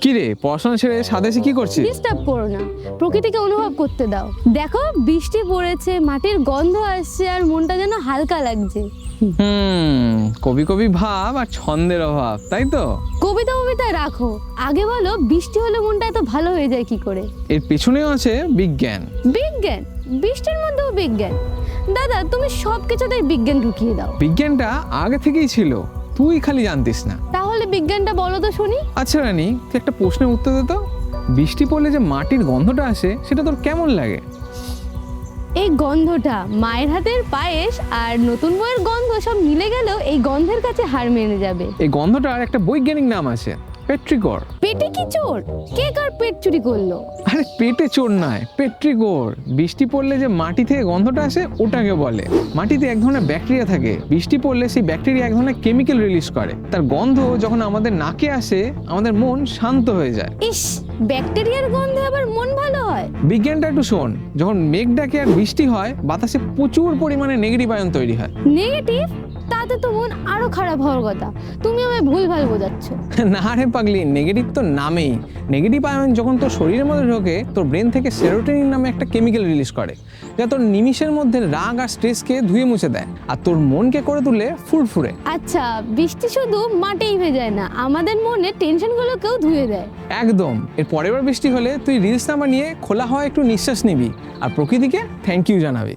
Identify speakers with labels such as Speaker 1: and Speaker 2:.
Speaker 1: কি রে, পড়াশোনা ছেড়ে ছাদে এসে কি করছিস?
Speaker 2: ডিস্টার্ব করো না, প্রকৃতিকে অনুভব করতে দাও। দেখো বৃষ্টি পড়েছে, মাটির গন্ধ আসছে আর মনটা যেন হালকা লাগছে।
Speaker 1: কবি কবি ভাব আর ছন্দের অভাব, তাই তো?
Speaker 2: কবিতা রাখো, আগে বলো বৃষ্টি হলে মনটা এত ভালো হয়ে যায় কি করে?
Speaker 1: এর পেছনেও আছে বিজ্ঞান।
Speaker 2: বিজ্ঞান? বৃষ্টির মধ্যেও বিজ্ঞান? দাদা তুমি সব কিছুতেই বিজ্ঞান ঢুকিয়ে দাও।
Speaker 1: বিজ্ঞানটা আগে থেকেই ছিল, তুই খালি জানতিস না।
Speaker 2: তাহলে বিজ্ঞানটা বলো তো শুনি।
Speaker 1: আচ্ছা রানী, তুই একটা প্রশ্নের উত্তর দে তো। বৃষ্টি পড়লে যে মাটির গন্ধটা আসে সেটা তোর কেমন লাগে?
Speaker 2: এই গন্ধটা মায়ের হাতের পায়েস আর নতুন বইয়ের গন্ধ সব মিলে গেলেও এই গন্ধের কাছে হার মেনে যাবে।
Speaker 1: এই গন্ধটার একটা বৈজ্ঞানিক নাম আছে, পেট্রিকর।
Speaker 2: পেটে কি চোর? কে কার পেট চুরি করলো?
Speaker 1: আরে পেটে চোর নয়, পেট্রিকর। বৃষ্টি পড়লে যে মাটি থেকে গন্ধটা আসে ওটাকে বলে। মাটিতে এক ধরনের ব্যাকটেরিয়া থাকে, বৃষ্টি পড়লে সেই ব্যাকটেরিয়া এক ধরনের কেমিক্যাল রিলিজ করে। তার গন্ধ যখন আমাদের নাকে আসে আমাদের মন শান্ত হয়ে যায়।
Speaker 2: ইস, ব্যাকটেরিয়ার গন্ধে আবার মন ভালো হয়?
Speaker 1: বিজ্ঞানটা একটু শোন। যখন মেঘ ডাকে আর বৃষ্টি হয় বাতাসে প্রচুর পরিমাণে নেগেটিভ আয়ন তৈরি হয়।
Speaker 2: নেগেটিভ? তাতে তো মন আরো খারাপ হওয়ার কথা। তুমি আমায় ভুলভাল বোঝাচ্ছ।
Speaker 1: না রে পাগলি, নেগেটিভ তো নামেই। নেগেটিভ আয়ন যখন তোর শরীরের মধ্যে ঢোকে তোর ব্রেন থেকে সেরোটোনিন নামে একটা কেমিক্যাল রিলিজ করে, যা তোর নিমিষের মধ্যে রাগ আর স্ট্রেসকে ধুয়ে মুছে দেয় আর তোর মনকে করে তুলে ফুরফুরে।
Speaker 2: আচ্ছা, বৃষ্টি শুধু মাটিই ভেজায় না, আমাদের মনে টেনশনগুলোকেও ধুয়ে দেয়।
Speaker 1: একদম। এর পরের বার বৃষ্টি হলে তুই রিলস না বানিয়ে খোলা হওয়া একটু নিঃশ্বাস নিবি আর প্রকৃতিকে থ্যাংক ইউ জানাবি।